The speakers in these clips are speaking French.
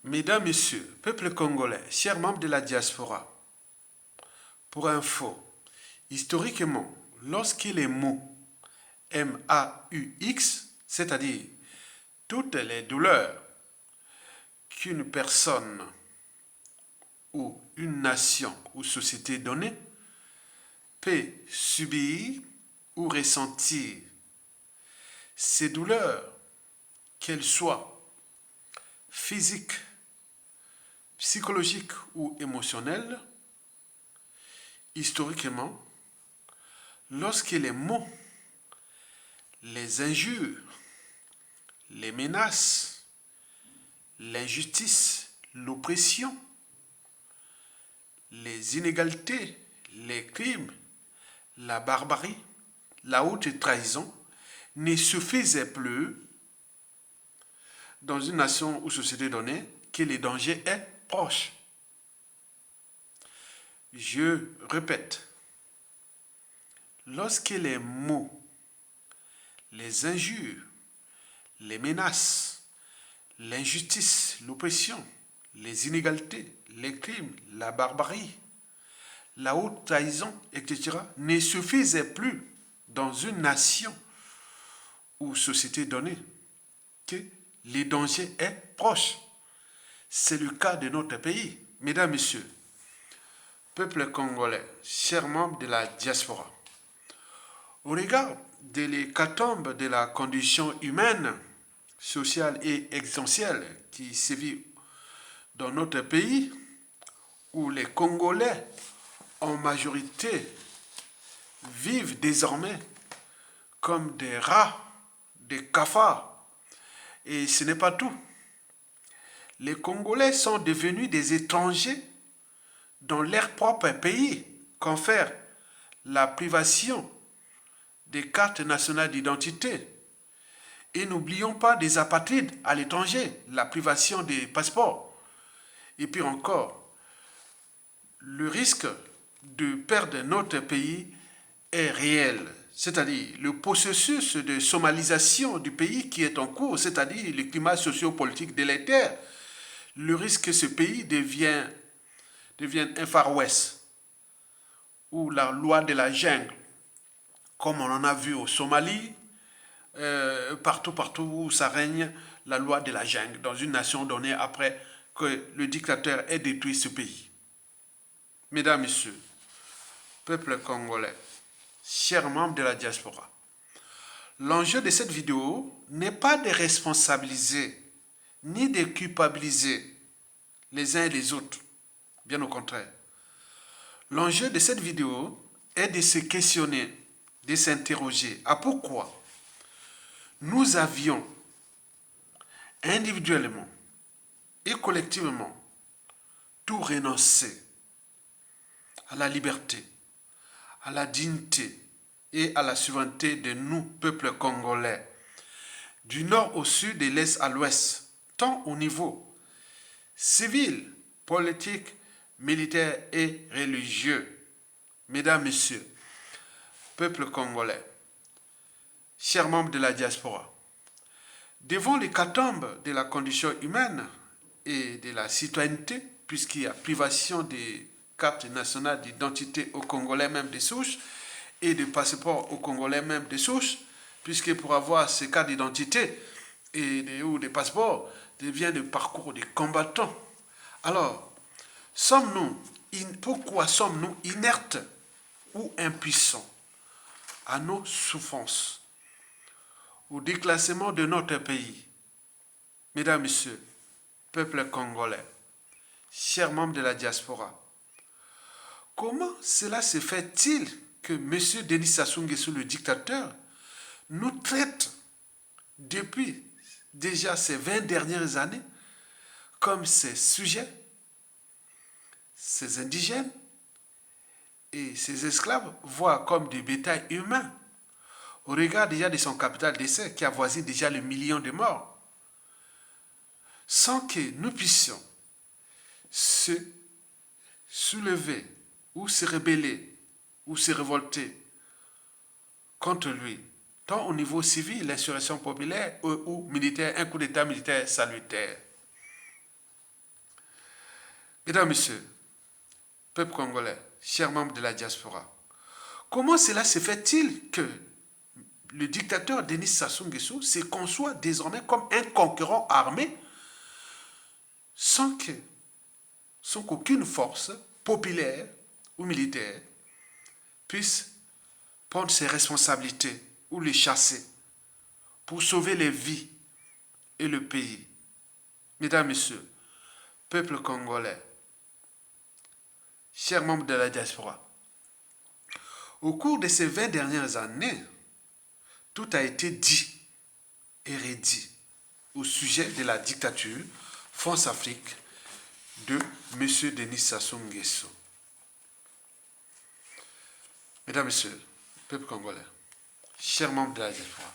Mesdames, Messieurs, peuple congolais, chers membres de la diaspora, pour info, historiquement, lorsque les mots MAUX, c'est-à-dire toutes les douleurs qu'une personne ou une nation ou société donnée peut subir ou ressentir, ces douleurs, qu'elles soient physiques, psychologiques ou émotionnelles, historiquement, lorsque les mots, les injures, les menaces, l'injustice, l'oppression, les inégalités, les crimes, la barbarie, la haute trahison ne suffisaient plus dans une nation ou société donnée que le danger est proche. Je répète, lorsque les mots, les injures, les menaces, l'injustice, l'oppression, les inégalités, les crimes, la barbarie, la haute trahison, etc., ne suffisaient plus dans une nation ou société donnée que le danger est proche. C'est le cas de notre pays. Mesdames, Messieurs, peuple congolais, chers membres de la diaspora, au regard de l'hécatombe de la condition humaine, sociale et existentielle qui sévit dans notre pays, où les Congolais, en majorité, vivent désormais comme des rats, des cafards. Et ce n'est pas tout. Les Congolais sont devenus des étrangers dans leur propre pays, confère la privation des cartes nationales d'identité. Et n'oublions pas des apatrides à l'étranger, la privation des passeports. Et puis encore, le risque de perdre notre pays est réel. C'est-à-dire le processus de somalisation du pays qui est en cours, c'est-à-dire le climat socio-politique délétère, le risque que ce pays devienne un Far West, ou la loi de la jungle, comme on en a vu au Somalie, partout où ça règne la loi de la jungle, dans une nation donnée après que le dictateur ait détruit ce pays. Mesdames, Messieurs, peuple congolais, chers membres de la diaspora, l'enjeu de cette vidéo n'est pas de responsabiliser ni de culpabiliser les uns et les autres, bien au contraire. L'enjeu de cette vidéo est de se questionner, de s'interroger à pourquoi nous avions individuellement et collectivement tout renoncé à la liberté, à la dignité et à la souveraineté de nous, peuple congolais, du nord au sud et de l'est à l'ouest, tant au niveau civil, politique, militaire et religieux. Mesdames, Messieurs, peuple congolais, chers membres de la diaspora, devant l'hécatombe de la condition humaine et de la citoyenneté, puisqu'il y a privation des cartes nationales d'identité aux Congolais même des souches et de passeports aux Congolais même des souches, puisque pour avoir ces cartes d'identité ou des passeports, devient le parcours des combattants. Alors, pourquoi sommes-nous inertes ou impuissants à nos souffrances, au déclassement de notre pays? Mesdames, Messieurs, peuple congolais, chers membres de la diaspora, comment cela se fait-il que M. Denis Sassou Nguesso, le dictateur, nous traite depuis déjà ces 20 dernières années comme ses sujets, ses indigènes et ses esclaves, voire comme des bétails humains, au regard déjà de son capital d'essai qui avoisine déjà le million de morts, sans que nous puissions se soulever ou se rebeller ou se révolter contre lui, tant au niveau civil, l'insurrection populaire, ou militaire, un coup d'état militaire salutaire. Mesdames, Messieurs, peuple congolais, chers membres de la diaspora, comment cela se fait-il que le dictateur Denis Sassou Nguesso se conçoit désormais comme un concurrent armé sans qu'aucune force populaire ou militaire puisse prendre ses responsabilités ou les chasser pour sauver les vies et le pays. Mesdames, Messieurs, peuple congolais, chers membres de la diaspora, au cours de ces 20 dernières années, tout a été dit et redit au sujet de la dictature France-Afrique de M. Denis Sassou Nguesso. Mesdames, Messieurs, peuple congolais, chers membres de la diaspora,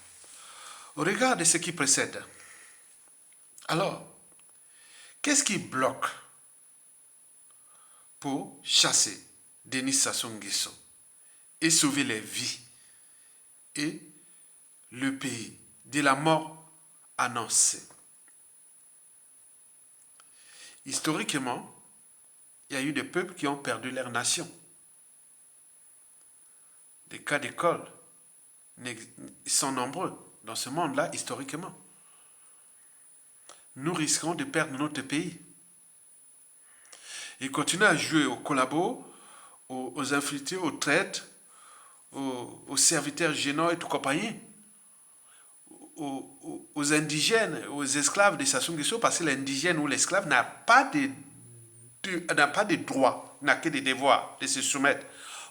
au regard de ce qui précède, alors, qu'est-ce qui bloque pour chasser Denis Sassou Nguesso et sauver les vies et le pays de la mort annoncée? Historiquement, il y a eu des peuples qui ont perdu leur nation. Des cas d'école sont nombreux dans ce monde-là, historiquement. Nous risquons de perdre notre pays. Et continuer à jouer aux collabos, aux infiltrés, aux traites, aux serviteurs gênants et tout compagnie, aux indigènes, aux esclaves de Sassou Nguesso, parce que l'indigène ou l'esclave n'a pas de droit, n'a que des devoirs de se soumettre.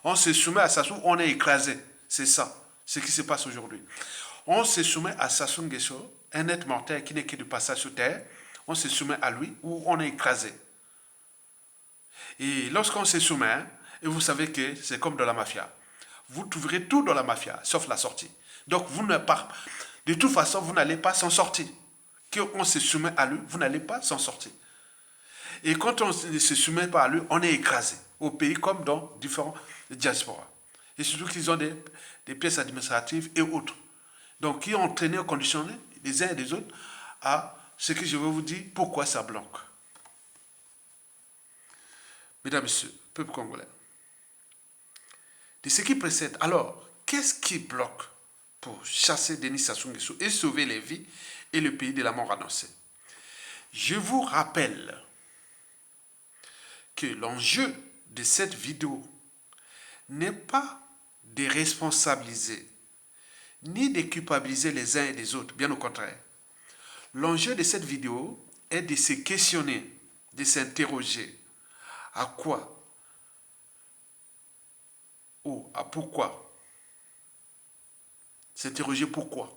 On se soumet à Sassou, on est écrasé. C'est ça, ce qui se passe aujourd'hui. On se soumet à Sassou Nguesso, un être mortel qui n'est que de passage sur terre. On se soumet à lui ou on est écrasé. Et lorsqu'on se soumet, et vous savez que c'est comme dans la mafia, vous trouverez tout dans la mafia, sauf la sortie. Donc vous ne pas, de toute façon, vous n'allez pas s'en sortir. Qu'on se soumet à lui, vous n'allez pas s'en sortir. Et quand on ne se soumet pas à lui, on est écrasé, au pays comme dans différents diasporas. Et surtout qu'ils ont des pièces administratives et autres. Donc qui ont entraîné, conditionné les uns et les autres à ce que je vais vous dire, pourquoi ça bloque. Mesdames, Messieurs, peuple congolais, de ce qui précède, alors, qu'est-ce qui bloque pour chasser Denis Sassou Nguesso et sauver les vies et le pays de la mort annoncée? Je vous rappelle que l'enjeu de cette vidéo n'est pas de responsabiliser ni de culpabiliser les uns et les autres, bien au contraire. L'enjeu de cette vidéo est de se questionner, de s'interroger. À quoi? Ou à pourquoi? S'interroger pourquoi?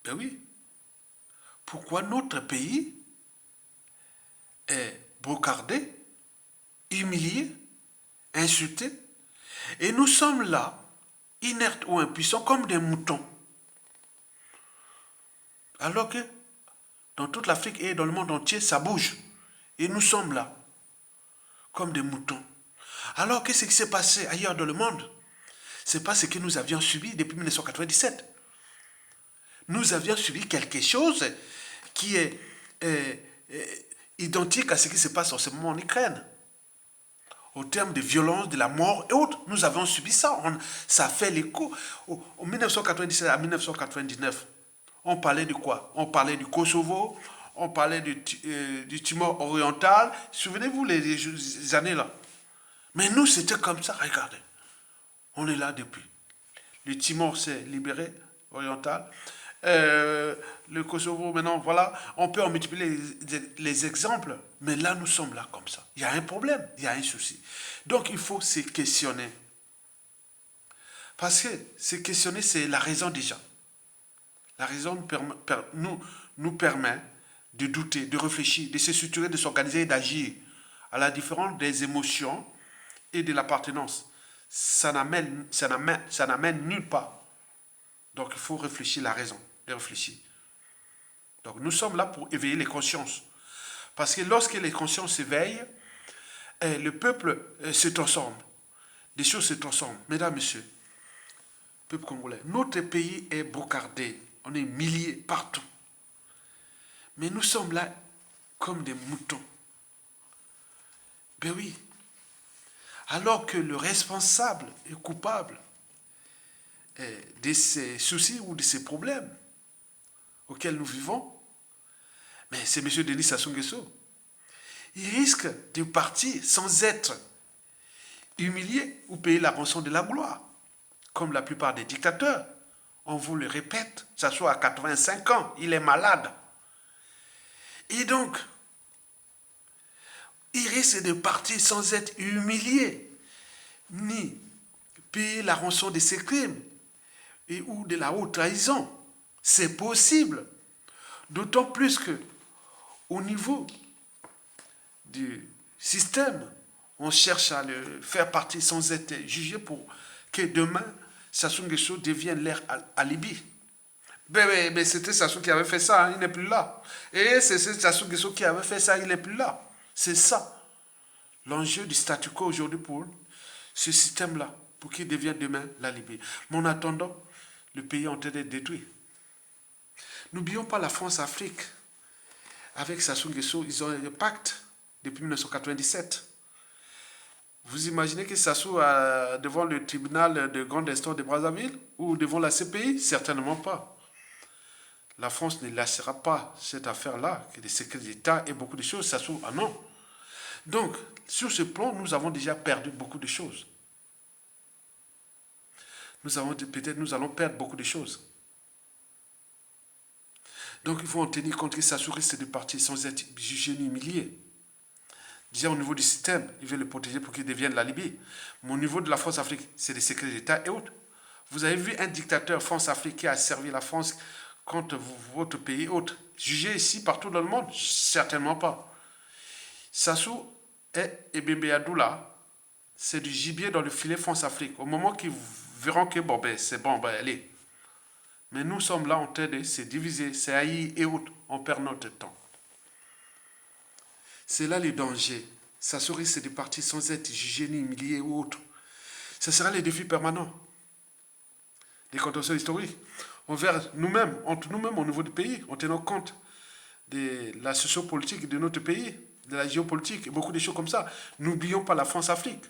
Ben oui. Pourquoi notre pays est brocardé, humilié, insulté, et nous sommes là, inertes ou impuissants, comme des moutons. Alors que dans toute l'Afrique et dans le monde entier, ça bouge. Et nous sommes là, comme des moutons. Alors, qu'est-ce qui s'est passé ailleurs dans le monde? Ce n'est pas ce que nous avions subi depuis 1997. Nous avions subi quelque chose qui est identique à ce qui se passe en ce moment en Ukraine. Au terme de violence, de la mort et autres, nous avons subi ça. Ça fait l'écho. En 1997 à 1999, on parlait de quoi? On parlait du Kosovo, on parlait du Timor oriental. Souvenez-vous les années là. Mais nous, c'était comme ça, regardez. On est là depuis. Le Timor s'est libéré, oriental. Le Kosovo, maintenant, voilà. On peut en multiplier les exemples. Mais là, nous sommes là comme ça. Il y a un problème, il y a un souci. Donc, il faut se questionner. Parce que se questionner, c'est la raison déjà. La raison nous permet de douter, de réfléchir, de se structurer, de s'organiser et d'agir à la différence des émotions et de l'appartenance. Ça n'amène nulle part. Donc il faut réfléchir, la raison de réfléchir. Donc nous sommes là pour éveiller les consciences. Parce que lorsque les consciences s'éveillent, le peuple se transforme. Des choses se transforment. Mesdames, Messieurs, peuple congolais, notre pays est brocardé. On est milliers partout. Mais nous sommes là, comme des moutons. Ben oui. Alors que le responsable est coupable de ces soucis ou de ces problèmes auxquels nous vivons, mais c'est M. Denis Sassou Nguesso. Il risque de partir sans être humilié ou payer la rançon de la gloire, comme la plupart des dictateurs. On vous le répète, ça soit à 85 ans, il est malade. Et donc, il risque de partir sans être humilié, ni payer la rançon de ses crimes et ou de la haute trahison. C'est possible. D'autant plus que, au niveau du système, on cherche à le faire partir sans être jugé pour que demain, Sassou Nguesso devienne leur alibi. Mais c'était Sassou qui avait fait ça, hein, il n'est plus là. Et c'est Sassou Nguesso qui avait fait ça, il n'est plus là. C'est ça, l'enjeu du statu quo aujourd'hui pour ce système-là, pour qu'il devienne demain l'alibi. Mais en attendant, le pays est en train d'être détruit. N'oublions pas la France-Afrique. Avec Sassou Nguesso, ils ont un pacte depuis 1997. Vous imaginez que Sassou devant le tribunal de grande instance de Brazzaville ou devant la CPI? Certainement pas. La France ne lâchera pas cette affaire-là, que des secrets d'État et beaucoup de choses. Sassou, ah non. Donc, sur ce plan, nous avons déjà perdu beaucoup de choses. Peut-être nous allons perdre beaucoup de choses. Donc, il faut en tenir compte que Sassou risque de partir sans être jugé ni humilié. Déjà, au niveau du système, il veut le protéger pour qu'il devienne la Libye. Mais au niveau de la France-Afrique, c'est des secrets d'État et autres. Vous avez vu un dictateur France-Afrique qui a servi la France contre votre pays autre, jugé ici, partout dans le monde? Certainement pas. Sassou et Ebembe Adoula, c'est du gibier dans le filet France-Afrique. Au moment qu'ils verront que bon, ben, c'est bon, ben, allez. Mais nous sommes là en train de se diviser, c'est haïr et autres. On perd notre temps. C'est là le danger. Sassou risque de partir sans être jugé ni humilié ou autre. Ce sera le défi permanent des contentieux historiques. Envers nous-mêmes, entre nous-mêmes au niveau du pays, en tenant compte de la sociopolitique de notre pays, de la géopolitique et beaucoup de choses comme ça. N'oublions pas la France-Afrique.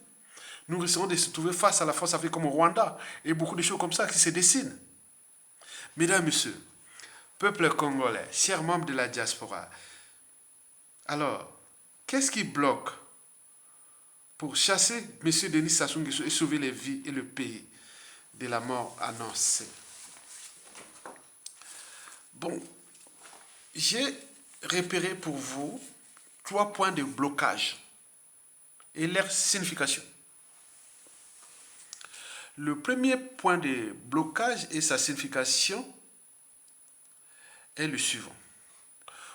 Nous risquons de se trouver face à la France-Afrique comme au Rwanda et beaucoup de choses comme ça qui se dessinent. Mesdames, Messieurs, peuple congolais, chers membres de la diaspora, alors, qu'est-ce qui bloque pour chasser M. Denis Sassou Nguesso et sauver les vies et le pays de la mort annoncée? Bon, j'ai repéré pour vous 3 points de blocage et leur signification. Le premier point de blocage et sa signification est le suivant.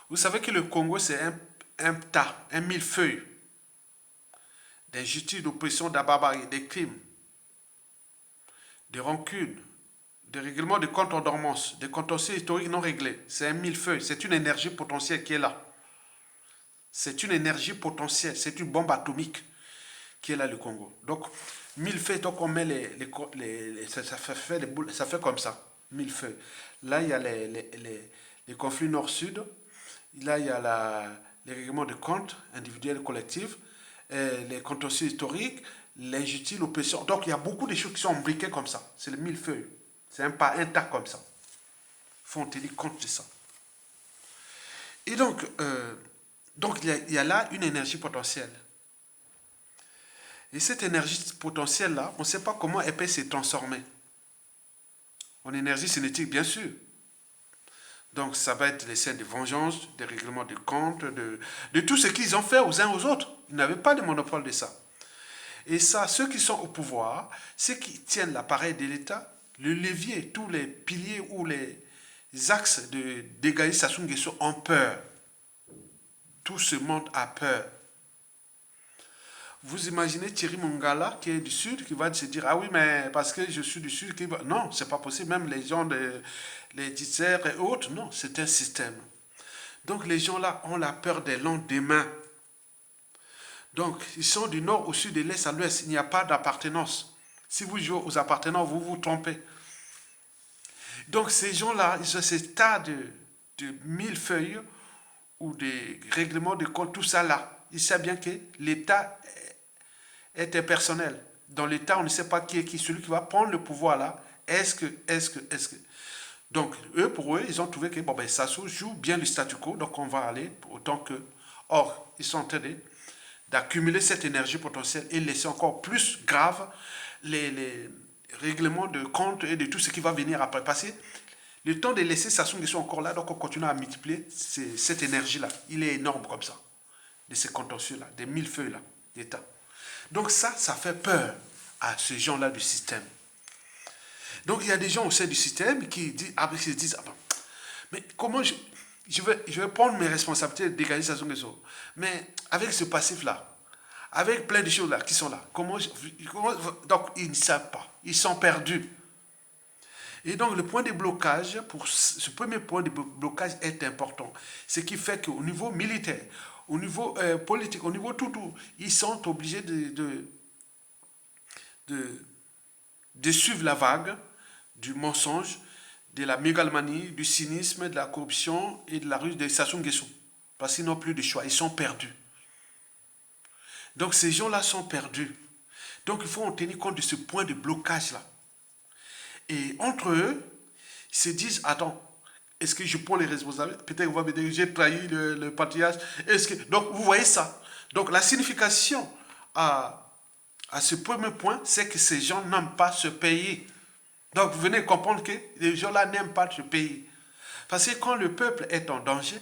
Vous savez que le Congo, c'est un tas, un millefeuille d'injustice, d'oppression, d'abarbarie, des crimes, de rancunes, de règlements de comptes en dormance, de contentieux historiques non réglés. C'est un millefeuille, c'est une énergie potentielle qui est là. C'est une énergie potentielle, c'est une bombe atomique qui est là, le Congo. Donc, millefeuille, donc on met ça fait comme ça, millefeuille. Là, il y a les conflits nord-sud. Là, il y a les règlements de comptes individuels et collectifs, les contentieux historiques, l'injustice, l'oppression. Donc, il y a beaucoup de choses qui sont imbriquées comme ça. C'est le millefeuille. C'est un tas comme ça. Il faut en tenir compte de ça. Et donc il y a là une énergie potentielle. Et cette énergie potentielle-là, on ne sait pas comment elle peut se transformer. En énergie cinétique, bien sûr. Donc, ça va être les scènes de vengeance, des règlements de comptes, de tout ce qu'ils ont fait aux uns aux autres. Ils n'avaient pas de monopole de ça. Et ça, ceux qui sont au pouvoir, ceux qui tiennent l'appareil de l'État, le levier, tous les piliers ou les axes de dégager Sassou Nguesso ont peur. Tout ce monde a peur. Vous imaginez Thierry Mongala qui est du Sud, qui va se dire, ah oui, mais parce que je suis du Sud, non, c'est pas possible. Même les gens, les Tizers et autres, non, c'est un système. Donc les gens là ont la peur des lendemains. Donc ils sont du nord au sud, de l'est à l'ouest. Il n'y a pas d'appartenance. Si vous jouez aux appartenants, vous vous trompez. Donc ces gens-là, ils ont ce tas de millefeuilles ou des règlements de compte, tout ça là. Il sait bien que l'État est impersonnel. Dans l'État, on ne sait pas qui est qui. Celui qui va prendre le pouvoir là, est-ce que. Donc, pour eux, ils ont trouvé que bon, ben, Sassou joue bien le statu quo, donc on va aller autant que. Or, ils sont en train d'accumuler cette énergie potentielle et laisser encore plus grave les règlements de compte et de tout ce qui va venir après. Parce que le temps de laisser Sassou Nguesso encore là, donc on continue à multiplier cette énergie-là. Il est énorme comme ça, de ces contentieux-là, des millefeuilles-là, d'État. Donc ça fait peur à ces gens-là du système. Donc il y a des gens au sein du système qui disent, mais comment je vais prendre mes responsabilités de dégager Sassou Nguesso, mais avec ce passif-là, avec plein de choses là qui sont là, donc ils ne savent pas, ils sont perdus. Et donc le point de blocage, pour ce premier point de blocage est important. Ce qui fait qu'au niveau militaire, au niveau politique, au niveau tout, ils sont obligés de suivre la vague du mensonge, de la mégalomanie, du cynisme, de la corruption et de la ruse de Sassou Nguesso. Parce qu'ils n'ont plus de choix, ils sont perdus. Donc ces gens-là sont perdus. Donc il faut en tenir compte de ce point de blocage-là. Et entre eux, ils se disent, attends, est-ce que je prends les responsabilités? Peut-être qu'on va me dire que j'ai trahi le patriarche. Donc vous voyez ça. Donc la signification à ce premier point, c'est que ces gens n'aiment pas ce pays. Donc vous venez comprendre que les gens-là n'aiment pas ce pays. Parce que quand le peuple est en danger,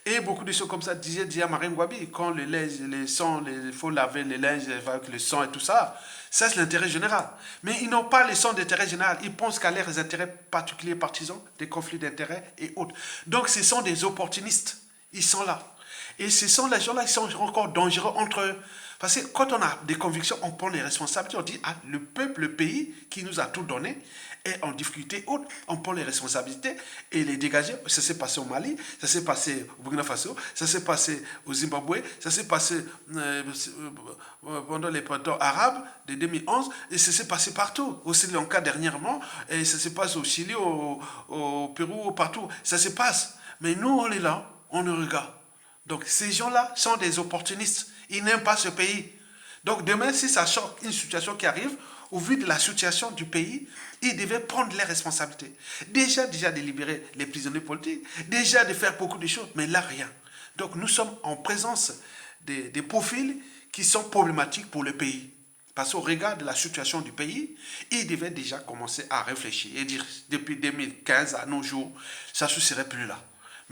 et beaucoup de choses comme ça disait Marine Gwabi, quand les sangs, il faut laver les linges avec le sang et tout ça, ça c'est l'intérêt général. Mais ils n'ont pas le sang d'intérêt général, ils pensent qu'à leurs intérêts particuliers partisans, des conflits d'intérêts et autres. Donc ce sont des opportunistes, ils sont là. Et ce sont les gens-là qui sont encore dangereux entre eux. Parce que quand on a des convictions, on prend les responsabilités, on dit, ah, le peuple, le pays qui nous a tout donné est en difficulté haute, on prend les responsabilités et les dégager. Ça s'est passé au Mali, ça s'est passé au Burkina Faso, ça s'est passé au Zimbabwe, ça s'est passé pendant les printemps arabes de 2011, et ça s'est passé partout. Au Sri Lanka dernièrement, et ça se passe au Chili, au Pérou, partout. Ça se passe. Mais nous, on est là, on nous regarde. Donc ces gens-là sont des opportunistes. Ils n'aiment pas ce pays. Donc demain, si ça choque une situation qui arrive, au vu de la situation du pays, ils devaient prendre les responsabilités. Déjà de libérer les prisonniers politiques, déjà de faire beaucoup de choses, mais là, rien. Donc nous sommes en présence des profils qui sont problématiques pour le pays. Parce qu'au regard de la situation du pays, ils devaient déjà commencer à réfléchir et dire, depuis 2015 à nos jours, ça ne serait plus là.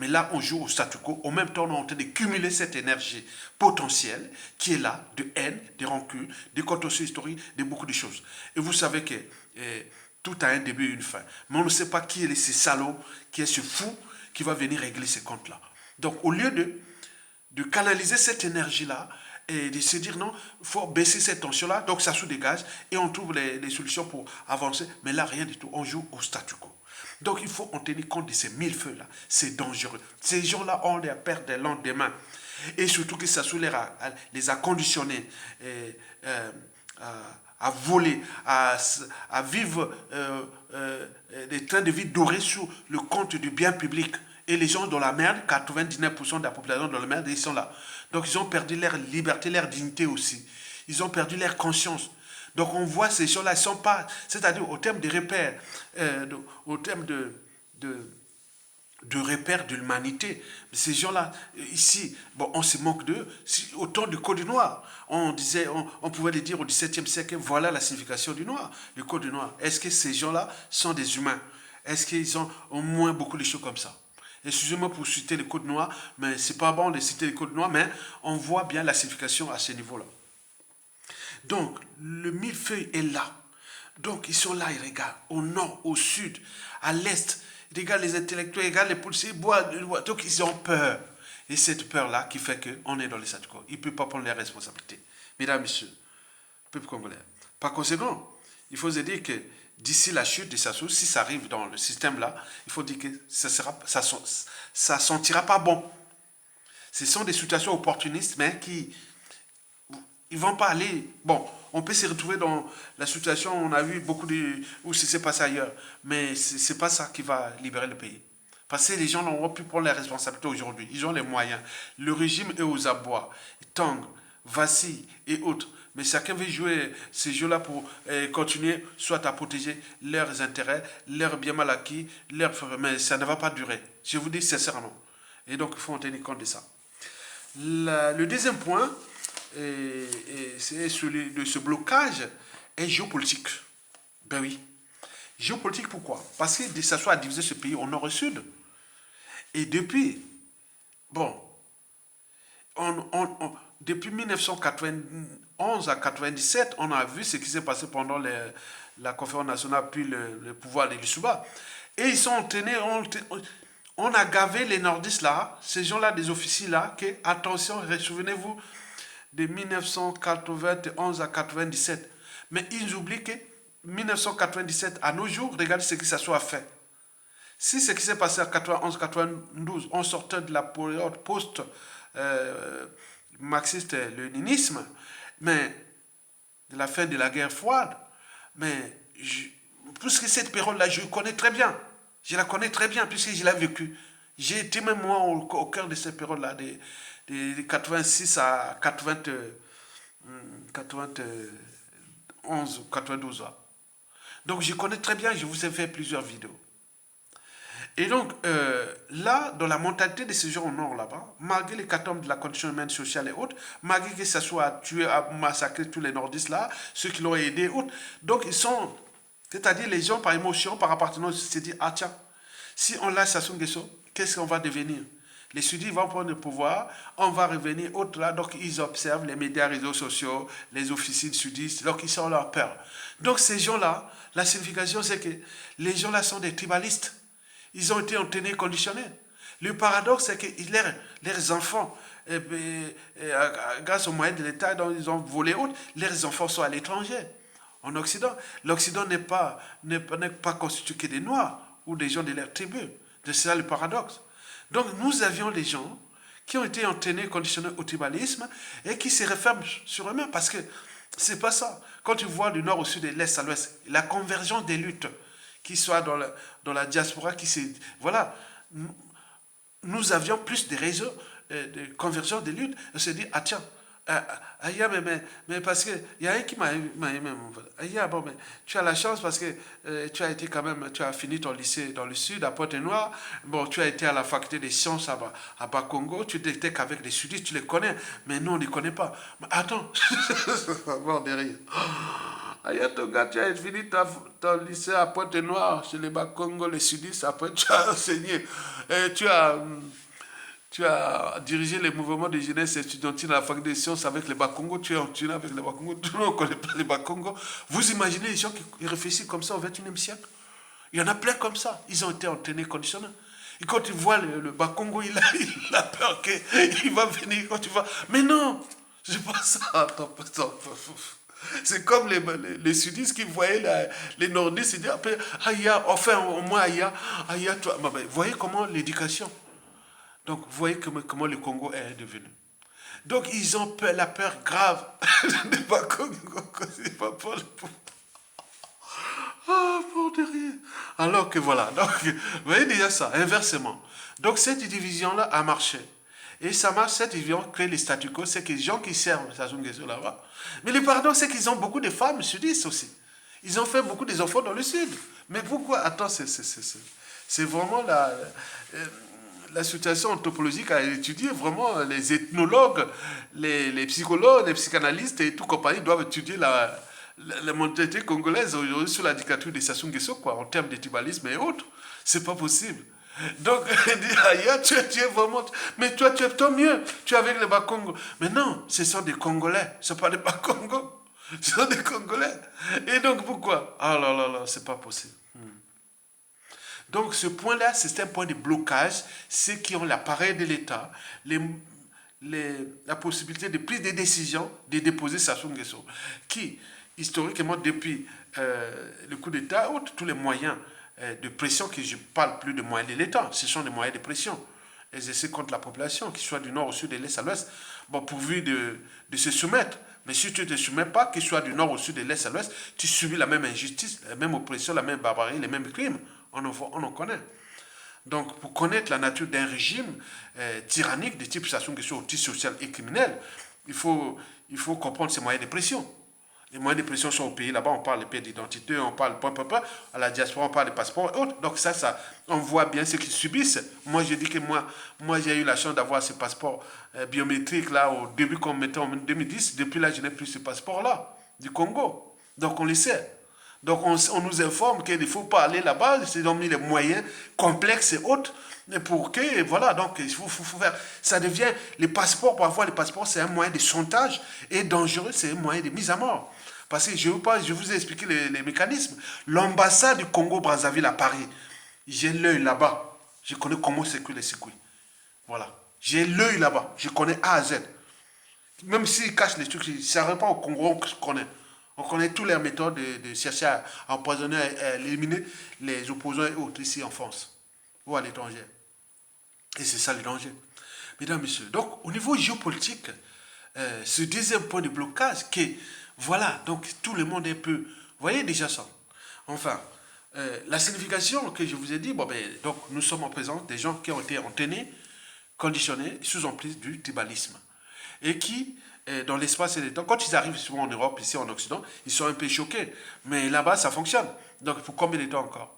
Mais là, on joue au statu quo. En même temps, on est en train de cumuler cette énergie potentielle qui est là, de haine, de rancune, de contentieux historique, de beaucoup de choses. Et vous savez que tout a un début et une fin. Mais on ne sait pas qui est ce salaud, qui est ce fou qui va venir régler ces comptes-là. Donc, au lieu de canaliser cette énergie-là et de se dire non, il faut baisser cette tension-là, donc ça se dégage et on trouve les solutions pour avancer. Mais là, rien du tout. On joue au statu quo. Donc il faut en tenir compte de ces millefeuilles-là. C'est dangereux. Ces gens-là ont des pertes des lendemains. Et surtout que ça les a conditionnés à voler, à vivre des trains de vie dorés sur le compte du bien public. Et les gens dans la merde, 99% de la population dans la merde, ils sont là. Donc ils ont perdu leur liberté, leur dignité aussi. Ils ont perdu leur conscience. Donc on voit ces gens-là, ils ne sont pas, c'est-à-dire au terme de repères, au terme de repères de l'humanité, ces gens-là, ici, bon, on se moque d'eux. Au temps du Code noir, on pouvait le dire au XVIIe siècle, voilà la signification du noir, du Code noir. Est-ce que ces gens-là sont des humains? Est-ce qu'ils ont au moins beaucoup de choses comme ça? Excusez-moi pour citer le Code noir, mais c'est pas bon de citer le Code noir, mais on voit bien la signification à ce niveau-là. Donc, le millefeuille est là. Donc, ils sont là, ils regardent. Au nord, au sud, à l'est. Ils regardent les intellectuels, ils regardent les policiers, ils boivent. Donc, ils ont peur. Et cette peur-là qui fait qu'on est dans les statu quo. Ils ne peuvent pas prendre les responsabilités. Mesdames, Messieurs, peuple congolais. Par conséquent, il faut se dire que d'ici la chute de Sassou, si ça arrive dans le système-là, il faut dire que ça sentira pas bon. Ce sont des situations opportunistes, mais qui... Ils ne vont pas aller... Bon, on peut se retrouver dans la situation, on a vu beaucoup de... où ça s'est passé ailleurs. Mais ce n'est pas ça qui va libérer le pays. Parce que les gens n'auront plus prendre les responsabilités aujourd'hui. Ils ont les moyens. Le régime est aux abois. Tangue, vacille et autres. Mais chacun veut jouer ces jeux-là pour continuer soit à protéger leurs intérêts, leurs biens mal acquis, mais ça ne va pas durer. Je vous dis sincèrement. Et donc, il faut en tenir compte de ça. Le deuxième point, c'est celui de ce blocage, est géopolitique. Ben oui. Géopolitique, pourquoi? Parce que ça soit à diviser ce pays au nord et au sud. Et depuis, bon, depuis 1991 à 97, on a vu ce qui s'est passé pendant la conférence nationale, puis le pouvoir des Lissouba. Et ils sont tenus, on a gavé les nordistes là, ces gens-là, des officiers là, que, attention, souvenez-vous, de 1991 à 97. Mais ils oublient que 1997 à nos jours, regardez ce qui ça soit fait. Si ce qui s'est passé en 91-92, on sortait de la période post-marxiste-léninisme, mais de la fin de la guerre froide, mais puisque cette période-là, je connais très bien. Je la connais très bien puisque je l'ai vécue. J'ai été même moi au cœur de cette période-là, de 86 à 91, 92 ans. Donc je connais très bien, je vous ai fait plusieurs vidéos. Et donc, là, dans la mentalité de ces gens au nord là-bas, malgré les catombes de la condition humaine, sociale et autres, malgré que ça soit tué, massacré tous les nordistes là, ceux qui l'ont aidé et autres, donc ils sont, c'est-à-dire les gens par émotion, par appartenance, se disent, ah tiens, si on lâche Sassou Nguesso, qu'est-ce qu'on va devenir? Les sudistes vont prendre le pouvoir, on va revenir autre là, donc ils observent les médias, les réseaux sociaux, les officiers sudistes, donc ils sont leur peur. Donc ces gens-là, la signification c'est que les gens-là sont des tribalistes. Ils ont été entraînés, conditionnés. Le paradoxe, c'est que leurs enfants, grâce aux moyens de l'État dont ils ont volé autres, leurs enfants sont à l'étranger, en Occident. L'Occident n'est pas constitué que des Noirs ou des gens de leur tribu. C'est ça le paradoxe. Donc nous avions des gens qui ont été entraînés, conditionnés au tribalisme et qui se referment sur eux-mêmes parce que c'est pas ça. Quand tu vois du nord au sud et de l'est à l'ouest, la convergence des luttes qui soit dans la diaspora, voilà, nous avions plus de réseaux de convergence des luttes. On s'est dit, ah tiens, Aya, mais parce que, il y a un qui m'a aimé, Aya, bon, mais tu as la chance parce que tu as été quand même, tu as fini ton lycée dans le sud, à Pointe-Noire, bon, tu as été à la faculté des sciences à Bakongo, tu n'étais qu'avec les sudistes, tu les connais, mais nous, on ne les connaît pas. Mais attends, ça va avoir des rires. Aya, ton gars, tu as fini ton lycée à Pointe-Noire, chez les Bakongo, les sudistes, après tu as enseigné, tu as dirigé les mouvements de jeunesse étudiantine à la faculté des sciences avec les Bakongo, tu es entraîné avec les Bakongo, tout le monde ne connaît pas les Bakongo. Vous imaginez les gens qui réfléchissent comme ça au XXIe siècle? Il y en a plein comme ça. Ils ont été entraînés, conditionnés. Et quand tu vois le Bakongo, il a peur qu'il va venir quand tu vas. Mais non, c'est pas ça. Attends. C'est comme les sudistes qui voyaient les nordistes, ils disent après, Aya, enfin au moins Aya, toi. Vous voyez comment l'éducation. Donc, vous voyez comment le Congo est devenu. Donc, ils ont la peur grave de Bakongo. C'est pas pour le pouvoir. Ah, pour de rire. Alors que voilà. Donc, vous voyez déjà ça, inversement. Donc, cette division-là a marché. Et ça marche, cette division crée les statu quo, c'est que les gens qui servent Sassou Nguesso là-bas. Mais le paradoxe, c'est qu'ils ont beaucoup de femmes sudistes aussi. Ils ont fait beaucoup des enfants dans le sud. Mais pourquoi? Attends, c'est vraiment la situation anthropologique à étudier. Vraiment, les ethnologues, les psychologues, les psychanalystes et tout compagnie doivent étudier la mentalité congolaise aujourd'hui sous la dictature de Sassou Nguesso, quoi, en termes de tribalisme et autres. C'est pas possible. Donc, il dit, aïe, tu es vraiment. Mais toi, tu es tant mieux. Tu es avec les Bakongo. Mais non, ce sont des Congolais. Ce ne sont pas des Bakongo. Ce sont des Congolais. Et donc, pourquoi? Ah là là là, c'est pas possible. Donc, ce point-là, c'est un point de blocage. Ceux qui ont l'appareil de l'État, la possibilité de prise de décision de déposer Sassou Nguesso, qui, historiquement, depuis le coup d'État, ont tous les moyens de pression, que je ne parle plus de moyens de l'État, ce sont des moyens de pression exercés contre la population, qu'il soit du nord au sud, de l'est à l'ouest, bon, pourvu de se soumettre. Mais si tu ne te soumets pas, qu'il soit du nord au sud, de l'est à l'ouest, tu subis la même injustice, la même oppression, la même barbarie, les mêmes crimes. On en connaît. Donc, pour connaître la nature d'un régime tyrannique de type Sassou Nguesso, antisocial et criminel, il faut comprendre ses moyens de pression. Les moyens de pression sont au pays. Là-bas, on parle de paix d'identité, on parle à la diaspora, on parle de passeport et autres. Donc on voit bien ce qu'ils subissent. Moi, je dis que moi j'ai eu la chance d'avoir ce passeport biométrique là au début qu'on mettait en 2010. Depuis là, je n'ai plus ce passeport-là du Congo. Donc, on le sait. Donc on nous informe qu'il ne faut pas aller là-bas, ils ont mis les moyens complexes et autres, mais pour que, voilà, donc il faut faire, ça devient, les passeports, parfois les passeports c'est un moyen de chantage et dangereux, c'est un moyen de mise à mort. Parce que je vous ai expliqué les mécanismes. L'ambassade du Congo-Brazzaville à Paris, j'ai l'œil là-bas, je connais comment c'est les circuits. Voilà, j'ai l'œil là-bas, je connais A à Z. Même s'ils cachent les trucs, ça ne pas au Congo, on connaît. On connaît toutes les méthodes de chercher à empoisonner, à éliminer les opposants et autres ici en France ou à l'étranger. Et c'est ça le danger. Mesdames, Messieurs, donc au niveau géopolitique, ce deuxième point de blocage, que voilà, donc tout le monde est peu. Vous voyez déjà ça. Enfin, la signification que je vous ai dit, bon, ben, donc nous sommes en présence des gens qui ont été entraînés, conditionnés sous emprise du tribalisme et qui, dans l'espace et le temps, quand ils arrivent souvent en Europe, ici en Occident, ils sont un peu choqués. Mais là-bas, ça fonctionne. Donc, pour combien de temps encore?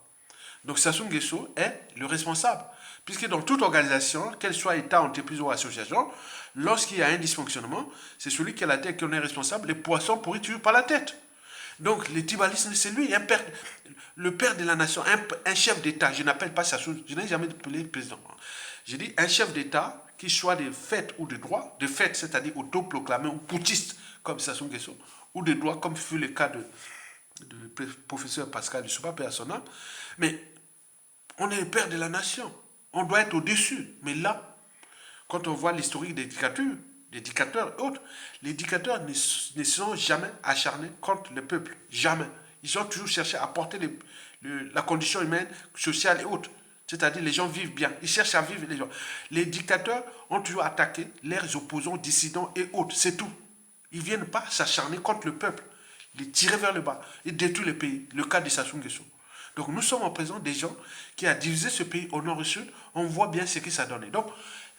Donc, Sassou Nguesso est le responsable. Puisque dans toute organisation, qu'elle soit État, entreprise ou association, lorsqu'il y a un dysfonctionnement, c'est celui qui a la tête qui en est responsable. Les poissons pourrissent toujours par la tête. Donc, le tribalisme, c'est lui, le père de la nation, un chef d'État. Je n'appelle pas Sassou, je n'ai jamais appelé président. Je dis un chef d'État qui soit de fait ou de droit, de fait, c'est-à-dire autoproclamé ou putiste, comme Sassou Nguesso, ou de droit, comme fut le cas de professeur Pascal Lissouba, paix à son âme. Mais on est le père de la nation. On doit être au-dessus. Mais là, quand on voit l'historique des dictatures, des dictateurs et autres, les dictateurs ne sont jamais acharnés contre le peuple. Jamais. Ils ont toujours cherché à porter la condition humaine, sociale et autres. C'est-à-dire les gens vivent bien. Ils cherchent à vivre les gens. Les dictateurs ont toujours attaqué leurs opposants, dissidents et autres. C'est tout. Ils ne viennent pas s'acharner contre le peuple. Les tirer vers le bas. Ils détruisent le pays. Le cas de Sassou Nguesso. Donc nous sommes en présence des gens qui ont divisé ce pays au nord et au sud. On voit bien ce que ça donne. Donc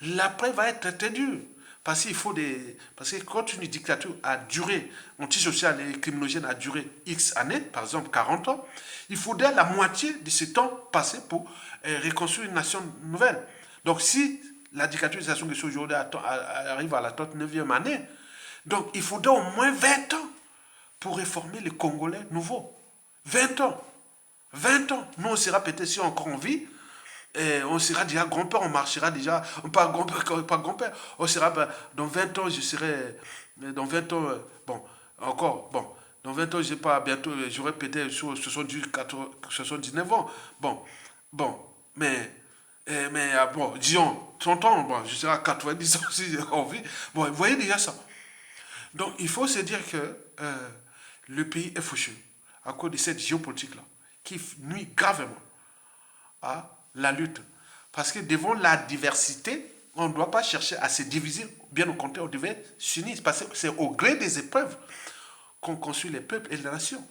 l'après va être très dur. Parce que quand une dictature a duré, antisociale et criminogène a duré X années, par exemple 40 ans, il faudrait la moitié de ce temps passé pour reconstruire une nation nouvelle. Donc si la dictature de Sassou Nguesso aujourd'hui arrive à la 39e année, donc il faudrait au moins 20 ans pour réformer les Congolais nouveaux. 20 ans. 20 ans. Nous, on sera peut-être, si encore en vie, on sera déjà grand-père, on marchera déjà, pas grand-père, pas grand-père, on sera, dans 20 ans, je serai, dans 20 ans, bon, encore, bon, dans 20 ans, j'ai pas, bientôt, j'aurai peut-être 79 ans, bon, bon, disons, 30 ans, bon, je serai à 90 ans si j'ai envie, bon, vous voyez déjà ça. Donc, il faut se dire que le pays est fauché à cause de cette géopolitique-là, qui nuit gravement à la lutte. Parce que devant la diversité, on ne doit pas chercher à se diviser, bien au contraire, on devait s'unir, parce que c'est au gré des épreuves qu'on construit les peuples et les nations.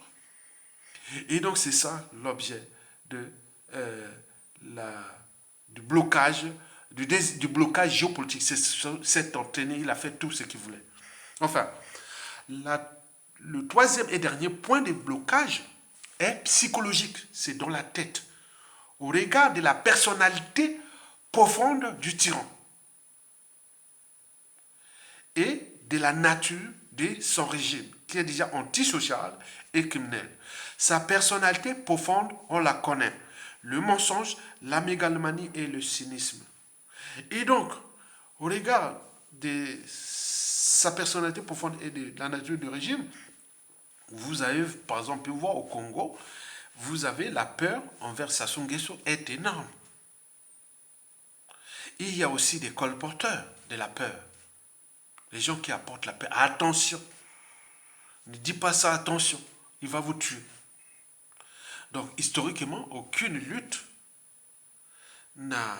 Et donc c'est ça l'objet de, du blocage, du blocage géopolitique. C'est cet entraîné, il a fait tout ce qu'il voulait. Enfin, le troisième et dernier point de blocage est psychologique, c'est dans la tête, au regard de la personnalité profonde du tyran et de la nature de son régime, qui est déjà antisocial et criminel. Sa personnalité profonde, on la connaît. Le mensonge, la mégalomanie et le cynisme. Et donc, au regard de sa personnalité profonde et de la nature du régime, vous avez, par exemple, pu voir au Congo, vous avez la peur envers Sassou Nguesso est énorme. Il y a aussi des colporteurs de la peur. Les gens qui apportent la peur. Attention. Ne dis pas ça, attention. Il va vous tuer. Donc, historiquement, aucune lutte n'a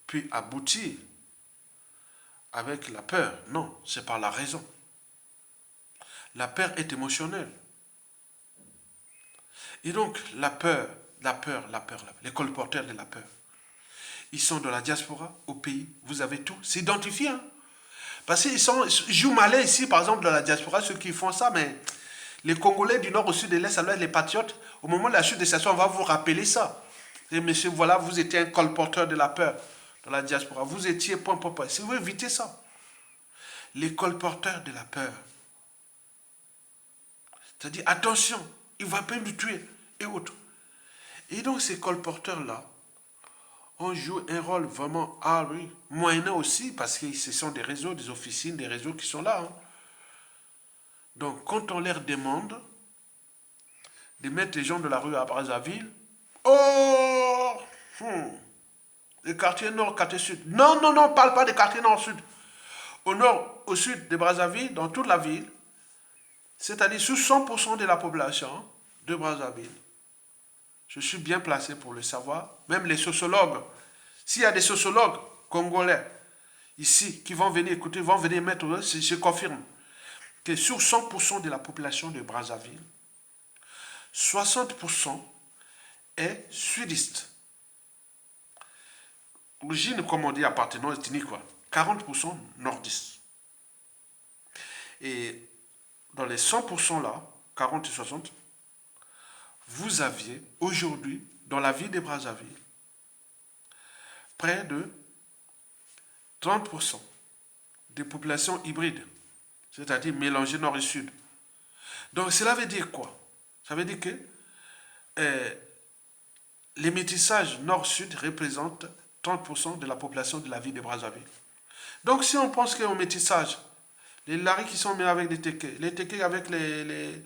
pu aboutir avec la peur. Non, c'est par la raison. La peur est émotionnelle. Et donc, la peur, les colporteurs de la peur. Ils sont de la diaspora, au pays, vous avez tout. C'est identifié. Hein? Parce qu'ils jouent malais ici, par exemple, dans la diaspora, ceux qui font ça, mais les Congolais du nord au sud de l'est, ça doit être les patriotes. Au moment de la chute des stations, on va vous rappeler ça. Et monsieur, voilà, vous étiez un colporteur de la peur dans la diaspora. Vous étiez point. Si vous évitez ça, les colporteurs de la peur. C'est-à-dire, attention, il va pas nous tuer et autres. Et donc, ces colporteurs-là, on joue un rôle vraiment, oui, moyennant aussi, parce que ce sont des réseaux, des officines, des réseaux qui sont là. Hein. Donc, quand on leur demande de mettre les gens de la rue à Brazzaville, oh, les quartiers nord, quartier sud. Non, non, non, parle pas des quartiers nord-sud. Au nord, au sud de Brazzaville, dans toute la ville, c'est-à-dire sous 100% de la population de Brazzaville. Je suis bien placé pour le savoir. Même les sociologues. S'il y a des sociologues congolais ici qui vont venir écouter, vont venir mettre, je confirme que sur 100% de la population de Brazzaville, 60% est sudiste. Origine, comme on dit, appartenance ethnique, quoi. 40% nordiste. Et dans les 100% là, 40 et 60, vous aviez aujourd'hui, dans la ville de Brazzaville, près de 30% des populations hybrides, c'est-à-dire mélangées nord et sud. Donc cela veut dire quoi? Ça veut dire que les métissages nord-sud représentent 30% de la population de la ville de Brazzaville. Donc si on pense qu'au métissage, les Laris qui sont mis avec les Tékés avec les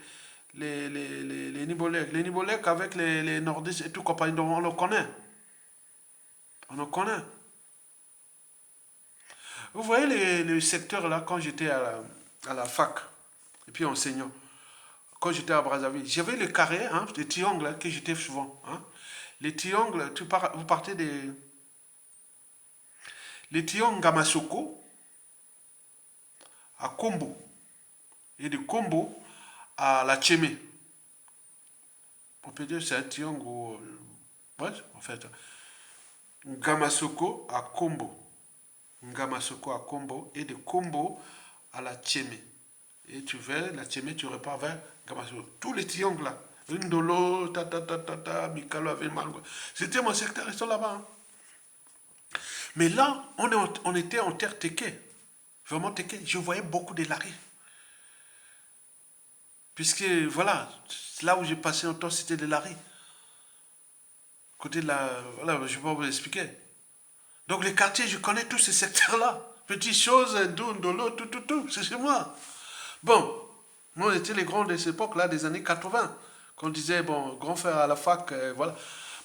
Nibolèques, les Nibolèques avec les Nordistes et tout compagnie, on le connaît. On le connaît. Vous voyez le secteur là, quand j'étais à la fac, et puis enseignant, quand j'étais à Brazzaville, j'avais le carré, hein, les triangles là, que j'étais souvent. Hein. Les triangles, vous partez des... Les triangles Gamasoko à Kombo, et de Kombo à la Tchémé. On peut dire que c'est un triangle, ouais, en fait, Gamasoko à Kombo. Ngamasoko à Kombo et de Kombo à la Tchémé. Et tu veux, la Tchémé, tu repars vers Ngamasoko. Tous les triangles là. Indolo, Mikalo, Avemango. C'était mon secteur, ils sont là-bas. Hein. Mais là, on était en terre téké. Vraiment téké. Je voyais beaucoup de Laris. Puisque, voilà, là où j'ai passé un temps, c'était de Laris. Côté de la... Voilà, je ne vais pas vous expliquer. Donc les quartiers, je connais tous ces secteurs-là. Petites choses, Ndolo, tout, c'est chez moi. Bon, nous on était les grands de cette époque-là, des années 80. Qu'on disait, bon, grand frère à la fac, voilà.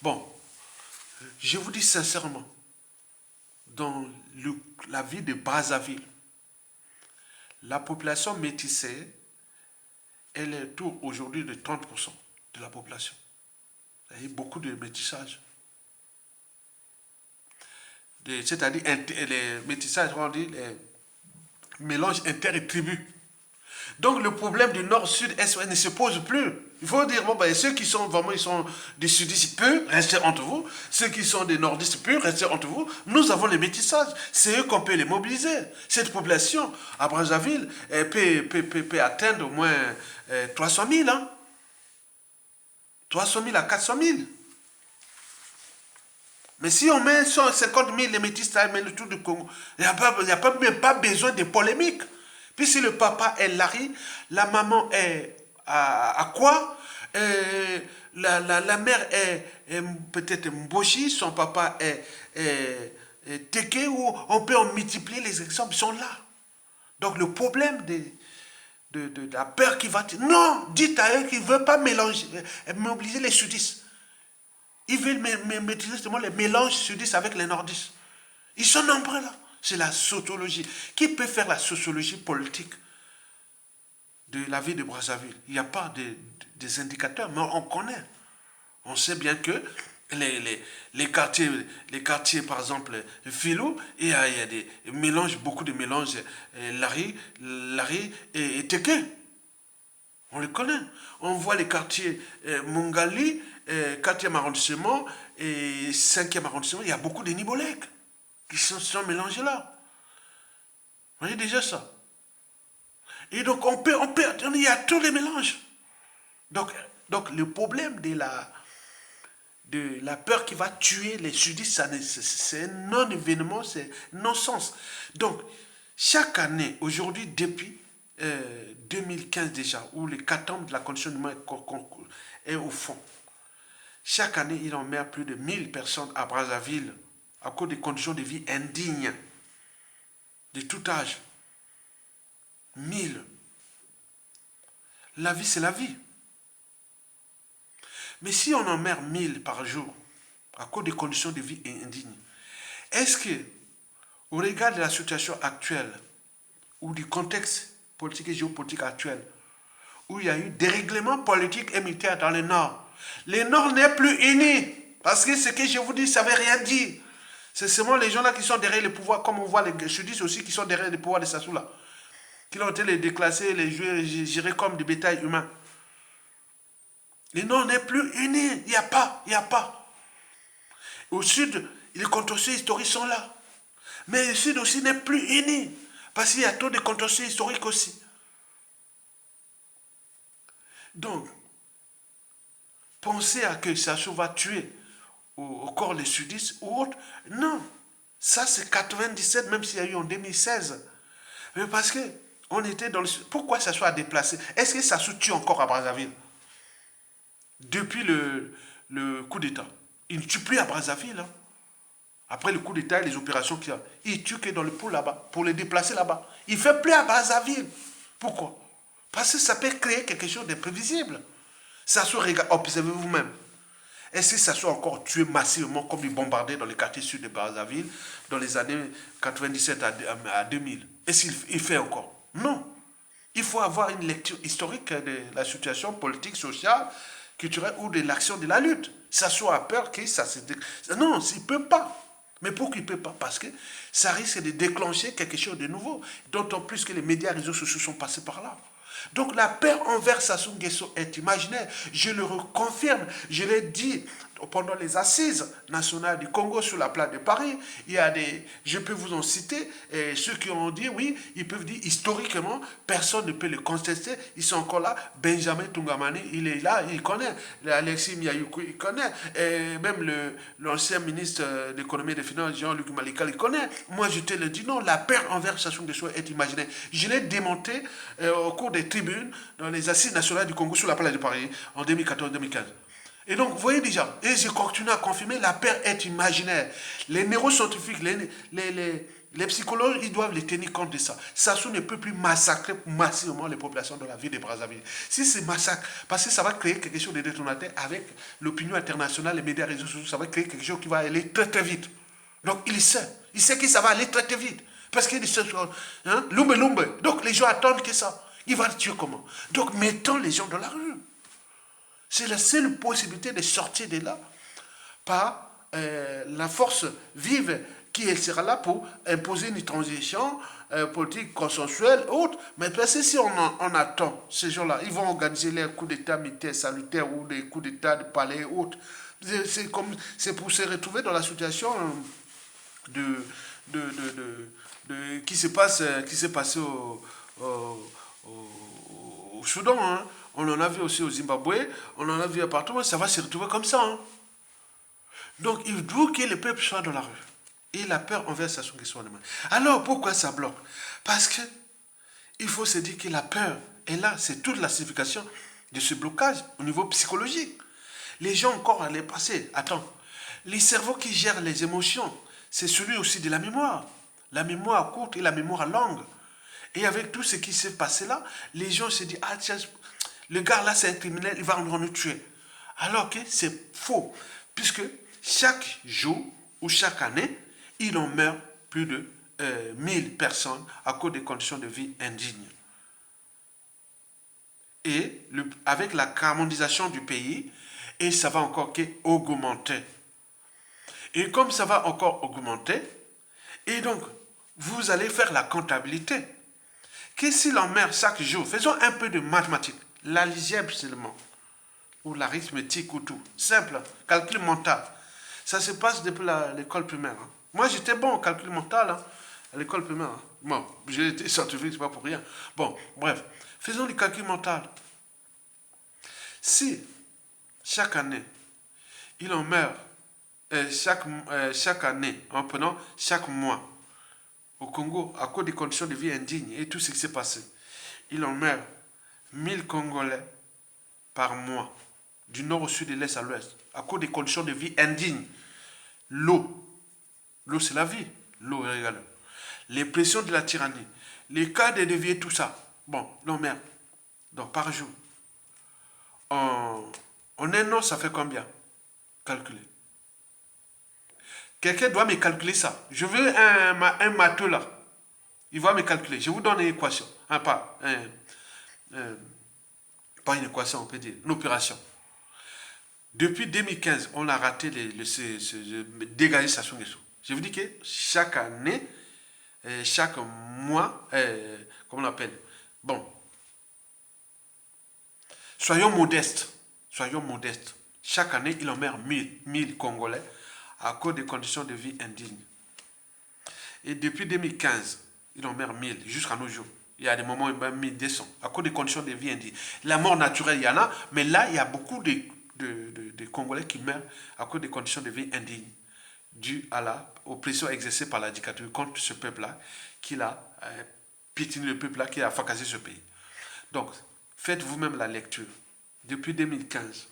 Bon, je vous dis sincèrement, dans la ville de Brazzaville, la population métissée, elle est autour aujourd'hui de 30% de la population. Il y a beaucoup de métissage. C'est-à-dire les métissages, on dit les mélanges inter et tribus. Donc le problème du nord-sud-est ne se pose plus. Il faut dire, bon, ben, ceux qui sont vraiment, ils sont des sudistes purs, restez entre vous. Ceux qui sont des nordistes purs, restez entre vous. Nous avons les métissages. C'est eux qu'on peut les mobiliser. Cette population, à Brazzaville, peut atteindre au moins 300 000. Hein? 300 000 à 400 000. Mais si on met 150 000 les métis, mais le tour du Congo, il n'y a même pas besoin de polémique. Puis si le papa est Larry, la maman est à quoi la mère est peut-être Mboshi, son papa est Teke, ou on peut en multiplier les exemples, ils sont là. Donc le problème de la peur qui va... Non, dites à eux qu'ils ne veulent pas mobiliser les sudistes. Ils veulent maîtriser justement les mélanges sudistes avec les nordistes. Ils sont nombreux là. C'est la sociologie. Qui peut faire la sociologie politique de la ville de Brazzaville? Il n'y a pas des indicateurs, mais on connaît. On sait bien que les quartiers, par exemple, Filou, il y a des mélanges, beaucoup de mélanges, Larry et Teke. On les connaît. On voit les quartiers Mungali 4e arrondissement et 5e arrondissement, il y a beaucoup de Nibolèques qui sont mélangés là. Vous voyez déjà ça. Et donc, il y a tous les mélanges. Donc le problème de la peur qui va tuer les sudistes, c'est un non-événement, c'est non-sens. Donc, chaque année, aujourd'hui, depuis 2015 déjà, où le 4 de la condition humaine est au fond, chaque année, il en meurt plus de 1000 personnes à Brazzaville à cause des conditions de vie indignes, de tout âge. 1000. La vie, c'est la vie. Mais si on en meurt 1000 par jour, à cause des conditions de vie indignes, est-ce que, au regard de la situation actuelle, ou du contexte politique et géopolitique actuel, où il y a eu des règlements politiques et militaires dans le Nord, le Nord n'est plus uni, parce que ce que je vous dis, ça ne veut rien dire. C'est seulement les gens là qui sont derrière le pouvoir, comme on voit les sudistes aussi qui sont derrière le pouvoir de Sassou-là, qui ont été les déclassés, les jouer, gérés comme des bétails humains. Le Nord n'est plus uni, il n'y a pas. Au Sud, les contentieux historiques sont là. Mais le Sud aussi n'est plus uni, parce qu'il y a trop de contentieux historiques aussi. Donc, penser à que Sassou va tuer au corps les sudistes ou autres, non. Ça, c'est 97, même s'il y a eu en 2016. Mais parce que on était dans le... Pourquoi Sassou a déplacé? Est-ce que Sassou tue encore à Brazzaville? Depuis le coup d'État. Il ne tue plus à Brazzaville. Hein. Après le coup d'État et les opérations qu'il y a, il tue que dans le pôle là-bas, pour les déplacer là-bas. Il ne fait plus à Brazzaville. Pourquoi? Parce que ça peut créer quelque chose d'imprévisible. Sassou, observez vous-même. Est-ce que Sassou a encore tué massivement comme il bombardait dans les quartiers sud de Brazzaville dans les années 97 à 2000? Est-ce qu'il fait encore? Non. Il faut avoir une lecture historique de la situation politique, sociale, culturelle ou de l'action de la lutte. Sassou a peur que ça se... Non, il ne peut pas. Mais pourquoi il ne peut pas? Parce que ça risque de déclencher quelque chose de nouveau. D'autant plus que les médias et les réseaux sociaux sont passés par là. Donc la peur envers Sassou Nguesso est imaginaire. Je le reconfirme. Je l'ai dit pendant les assises nationales du Congo sur la place de Paris. Il y a des... Je peux vous en citer. Et ceux qui ont dit, oui, ils peuvent dire historiquement, personne ne peut le contester. Ils sont encore là. Benjamin Tungamani, il est là, il connaît. Alexis Miayoukou, il connaît. Et même l'ancien ministre de l'économie et des finances, Jean-Luc Malika, il connaît. Moi, je te le dis, non, la peur envers Sassou Nguesso est imaginaire. Je l'ai démonté au cours des tribunes dans les assises nationales du Congo sur la place de Paris en 2014-2015. Et donc, vous voyez déjà, et je continue à confirmer, la peur est imaginaire. Les neuroscientifiques, les psychologues, ils doivent les tenir compte de ça. Sassou ne peut plus massacrer massivement les populations de la ville de Brazzaville. Si c'est massacre, parce que ça va créer quelque chose de détonateur avec l'opinion internationale, les médias, les réseaux sociaux, ça va créer quelque chose qui va aller très très vite. Donc, il sait que ça va aller très très vite. Parce qu'il sait, hein, lumbe. Donc, les gens attendent que ça. Il va le tuer comment? Donc, mettons les gens dans la rue. C'est la seule possibilité de sortir de là par la force vive qui sera là pour imposer une transition politique consensuelle, autre. Mais parce que si on attend ces gens-là, ils vont organiser les coups d'État militaires salutaires ou des coups d'État de palais autres. C'est pour se retrouver dans la situation qui s'est passé au Soudan. Hein. On en a vu aussi au Zimbabwe, on en a vu partout, mais ça va se retrouver comme ça. Hein. Donc, il faut que le peuple soit dans la rue. Et la peur envers Sassou Nguesso. Alors, pourquoi ça bloque? Parce que il faut se dire que la peur est là, c'est toute la signification de ce blocage au niveau psychologique. Les gens encore allaient passer. Attends, les cerveaux qui gèrent les émotions, c'est celui aussi de la mémoire. La mémoire courte et la mémoire longue. Et avec tout ce qui s'est passé là, les gens se disent, ah tiens, le gars là c'est un criminel, il va nous tuer. Alors que c'est faux. Puisque chaque jour ou chaque année, il en meurt plus de 1000 personnes à cause des conditions de vie indignes. Et avec la carbonisation du pays, et ça va encore augmenter. Et comme ça va encore augmenter, et donc vous allez faire la comptabilité. Que s'il en meurt chaque jour, faisons un peu de mathématiques, l'algèbre seulement. ou l'arithmétique ou tout. Simple, calcul mental. Ça se passe depuis l'école primaire. Hein. Moi, j'étais bon au calcul mental hein, à l'école primaire. Hein. Bon, j'ai été scientifique, c'est pas pour rien. Bon, bref, faisons du calcul mental. Si, chaque année, il en meurt, chaque année, en prenant chaque mois, au Congo, à cause des conditions de vie indignes et tout ce qui s'est passé, il en meurt 1000 Congolais par mois, du nord au sud, de l'est à l'ouest, à cause des conditions de vie indignes. L'eau, l'eau c'est la vie, l'eau est régalée. Les pressions de la tyrannie, les cas de dévier, tout ça. Bon, non merde. Donc par jour, en un an, ça fait combien? Calculer. Quelqu'un doit me calculer ça. Je veux un matheux là. Il va me calculer. Je vous donne une équation. Pas une équation, on peut dire. Une opération. Depuis 2015, on a raté dégager sa Sungesu. Je vous dis que chaque année, chaque mois, comment on appelle? Bon. Soyons modestes. Soyons modestes. Chaque année, il en meurt 1000 Congolais à cause des conditions de vie indignes. Et depuis 2015, il en meurt 1000 jusqu'à nos jours. Il y a des moments où il meurt 1200 à cause des conditions de vie indignes. La mort naturelle, il y en a, mais là, il y a beaucoup de Congolais qui meurent à cause des conditions de vie indignes dues à aux pressions exercées par la dictature contre ce peuple-là, qui a piétiné le peuple-là, qui a fracassé ce pays. Donc, faites vous-même la lecture. Depuis 2015,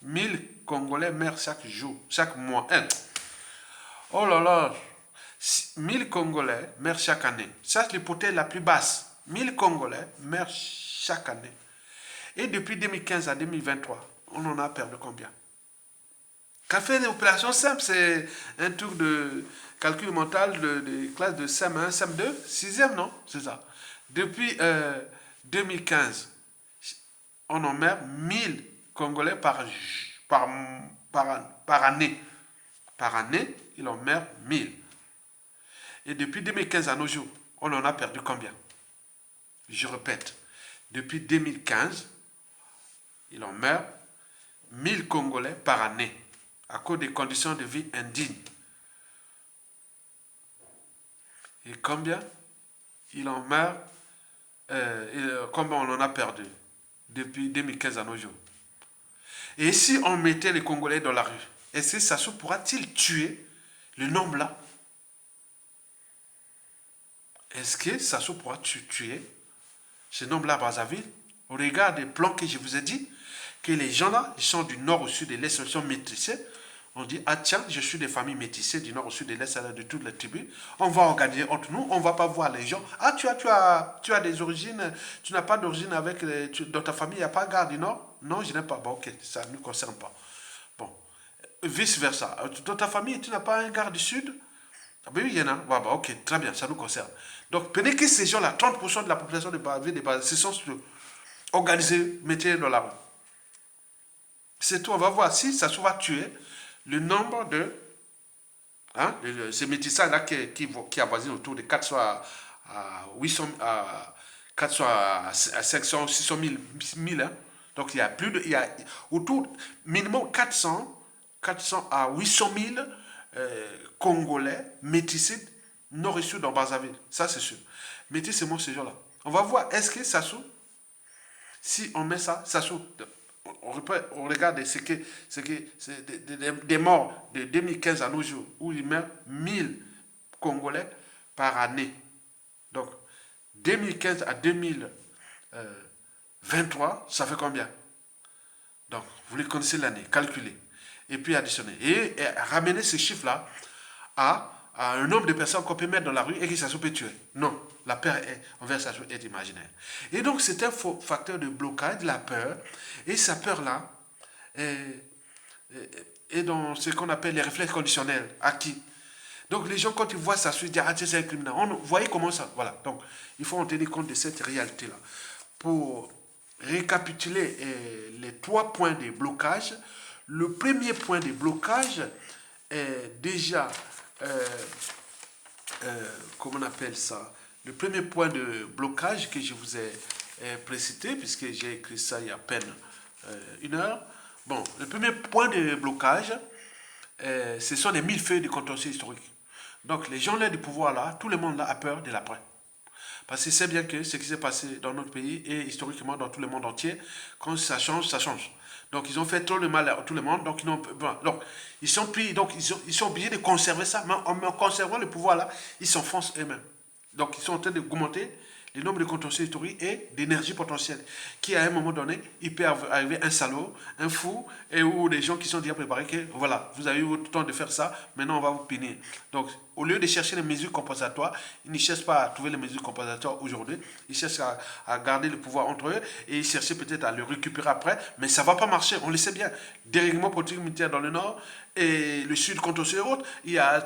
1000 Congolais meurent chaque jour, chaque mois. Oh là là, 1000 Congolais meurent chaque année. Ça, c'est l'hypothèse la plus basse. 1000 Congolais meurent chaque année. Et depuis 2015 à 2023, on en a perdu combien? Quand on fait des opérations simples, c'est un truc de calcul mental de classe de SEM1, SEM2, 6e, non? C'est ça. Depuis 2015, on en meurt 1000 Congolais par année. Par année, il en meurt 1000. Et depuis 2015 à nos jours, on en a perdu combien? Je répète, depuis 2015, il en meurt 1000 Congolais par année à cause des conditions de vie indignes. Et combien il en meurt, combien on en a perdu depuis 2015 à nos jours? Et si on mettait les Congolais dans la rue, est-ce que Sassou pourra-t-il tuer le nombre là? Est-ce que Sassou pourra tuer ce nombre-là à Brazzaville? Au regard des plans que je vous ai dit, que les gens là, ils sont du nord au sud de l'est, ils sont métissés. On dit, ah tiens, je suis des familles métissées du nord au sud de l'est, de toutes les tribus. On va organiser entre nous, on ne va pas voir les gens. Ah, tu as des origines, tu n'as pas d'origine avec, dans ta famille, il n'y a pas de gare du nord? Non, je n'ai pas. Bon, ok, ça ne nous concerne pas. Bon, vice versa. Dans ta famille, tu n'as pas un gare du sud? Ah ben oui, il y en a. Bah, ok, très bien, ça nous concerne. Donc, prenez que ces gens-là, 30% de la population de Brazzaville, se sont organisés, mettez dans la rue. C'est tout, on va voir si ça se va tuer le nombre de ces métissages-là qui avoisinent autour de 400 à 800, à 400 à 500, 600 000. Hein. Donc il y a plus de, il y a autour minimum 400 à 800 000 Congolais métissés nord et sud dans Brazzaville. Ça c'est sûr. Métissez-moi ces gens-là. On va voir, est-ce que ça saute? Si on met ça saute. On regarde des morts de 2015 à nos jours, où il meurt 1000 Congolais par année. Donc, 2015 à 2023, ça fait combien? Donc, vous les connaissez l'année, calculez. Et puis additionner. Et ramener ces chiffres-là à un nombre de personnes qu'on peut mettre dans la rue et que ça se peut tuer. Non, la peur envers ça est imaginaire. Et donc, c'est un facteur de blocage de la peur. Et cette peur-là est dans ce qu'on appelle les réflexes conditionnels acquis. Donc, les gens, quand ils voient ça, se disent, ah, c'est un criminel. Vous voyez comment ça. Voilà. Donc, il faut en tenir compte de cette réalité-là. Pour récapituler les 3 points de blocage, le premier point de blocage est déjà. Comment on appelle ça? Le premier point de blocage que je vous ai précité, puisque j'ai écrit ça il y a à peine 1 heure, Bon, le premier point de blocage, ce sont les millefeuilles du contentieux historique. Donc, les gens là du pouvoir là, tout le monde là a peur de l'après. Parce qu'il sait bien que ce qui s'est passé dans notre pays et historiquement dans tout le monde entier, quand ça change, ça change. Donc ils ont fait trop de mal à tout le monde, donc ils sont pris, donc ils sont obligés de conserver ça, mais en conservant le pouvoir là, ils s'enfoncent eux-mêmes. Donc ils sont en train d'augmenter le nombre de contentieux historiques et d'énergie potentielle, qui à un moment donné, il peut arriver un salaud, un fou, et ou des gens qui sont déjà préparés que, voilà, vous avez eu votre temps de faire ça, maintenant on va vous punir. Donc, au lieu de chercher les mesures compensatoires, ils ne cherchent pas à trouver les mesures compensatoires aujourd'hui, ils cherchent à garder le pouvoir entre eux, et ils cherchent peut-être à le récupérer après, mais ça ne va pas marcher, on le sait bien. Dérèglement politique militaire dans le Nord, et le Sud contentieux et autres, il y a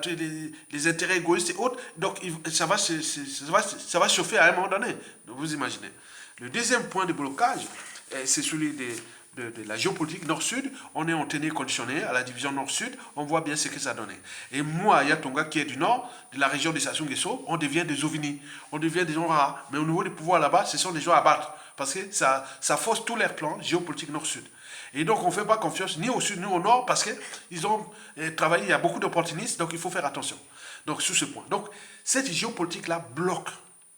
les intérêts égoïstes et autres, donc ça va chauffer à un moment donné, vous imaginez. Le deuxième point de blocage, c'est celui de la géopolitique nord-sud. On est en tenue conditionnée à la division nord-sud, on voit bien ce que ça donnait. Et moi, Yatonga, qui est du nord, de la région de Sassou Nguesso, on devient des ovnis, on devient des gens rares, mais au niveau du pouvoir là-bas, ce sont des gens à battre, parce que ça fausse tous leurs plans géopolitiques nord-sud. Et donc, on ne fait pas confiance ni au sud ni au nord parce qu'ils ont travaillé, il y a beaucoup d'opportunistes, donc il faut faire attention. Donc, sur ce point. Donc, cette géopolitique-là bloque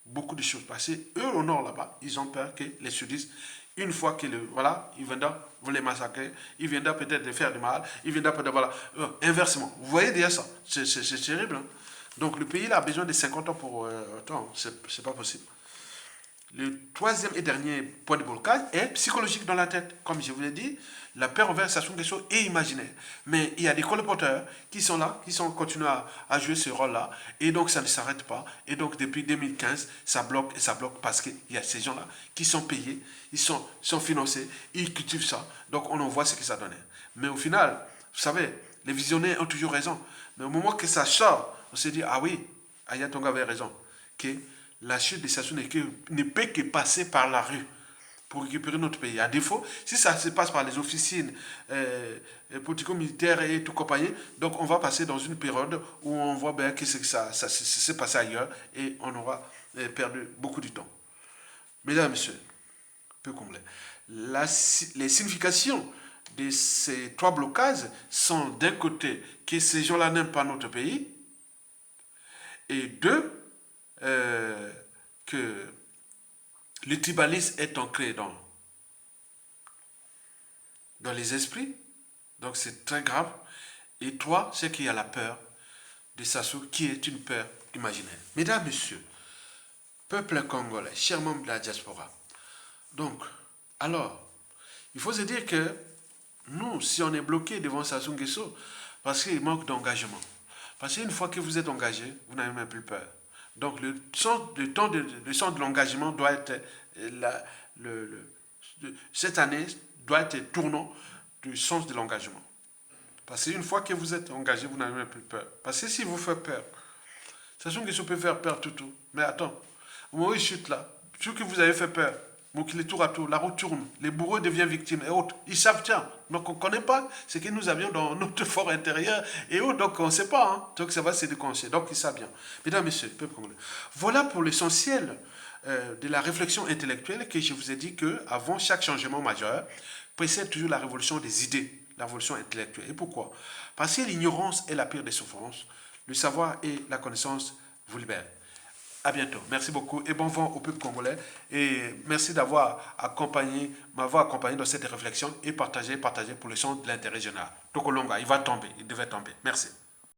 beaucoup de choses. Parce que eux, au nord, là-bas, ils ont peur que les sudistes, une fois que ils viendront vous les massacrer, ils viendront peut-être les faire du mal, ils viendront peut-être, voilà, inversement. Vous voyez déjà ça, c'est terrible. Hein? Donc, le pays là, a besoin de 50 ans pour... attends, c'est pas possible. Le troisième et dernier point de blocage est psychologique dans la tête. Comme je vous l'ai dit, la peur envers Sassou Nguesso est imaginaire. Mais il y a des colporteurs qui sont là, qui continuent à jouer ce rôle-là. Et donc, ça ne s'arrête pas. Et donc, depuis 2015, ça bloque et ça bloque parce qu'il y a ces gens-là qui sont payés, ils sont financés, ils cultivent ça. Donc, on en voit ce que ça donne. Mais au final, vous savez, les visionnaires ont toujours raison. Mais au moment que ça sort, on se dit, ah oui, Ayatonga avait raison. Que la chute de Sassou ne peut que passer par la rue pour récupérer notre pays. À défaut, si ça se passe par les officines politico-militaires et tout compagnie, donc on va passer dans une période où on voit bien que ça s'est passé ailleurs et on aura perdu beaucoup de temps. Mesdames et messieurs, peu comblé. Les significations de ces trois blocages sont d'un côté que ces gens-là n'aiment pas notre pays et deux, que le tribalisme est ancré dans les esprits, donc c'est très grave. Et trois, c'est qu'il y a la peur de Sassou, qui est une peur imaginaire. Mesdames, Messieurs, peuple congolais, chers membres de la diaspora, donc, alors, il faut se dire que nous, si on est bloqué devant Sassou Nguesso, parce qu'il manque d'engagement, parce qu'une fois que vous êtes engagé, vous n'avez même plus peur. Donc le sens de l'engagement doit être, cette année doit être tournant du sens de l'engagement. Parce qu'une fois que vous êtes engagé, vous n'avez même plus peur. Parce que si vous faites peur, Sassou Nguesso peut faire peur tout. Mais attends, au moment où il chute là, ceux que vous avez fait peur, donc il est tour à tour, la roue tourne, les bourreaux deviennent victimes et autres. Ils savent, tiens, donc on ne connaît pas ce que nous avions dans notre fort intérieur et autres, donc on ne sait pas. Hein, donc ça va se déconcer, donc ils savent bien. Mesdames, Messieurs, peuple congolais, voilà pour l'essentiel de la réflexion intellectuelle que je vous ai dit qu'avant chaque changement majeur, précède toujours la révolution des idées, la révolution intellectuelle. Et pourquoi? Parce que l'ignorance est la pire des souffrances, le savoir et la connaissance vous libèrent. À bientôt. Merci beaucoup et bon vent au peuple congolais. Et merci m'avoir accompagné dans cette réflexion et partagé pour le son de l'intérêt général. Tokolonga, il va tomber, il devait tomber. Merci.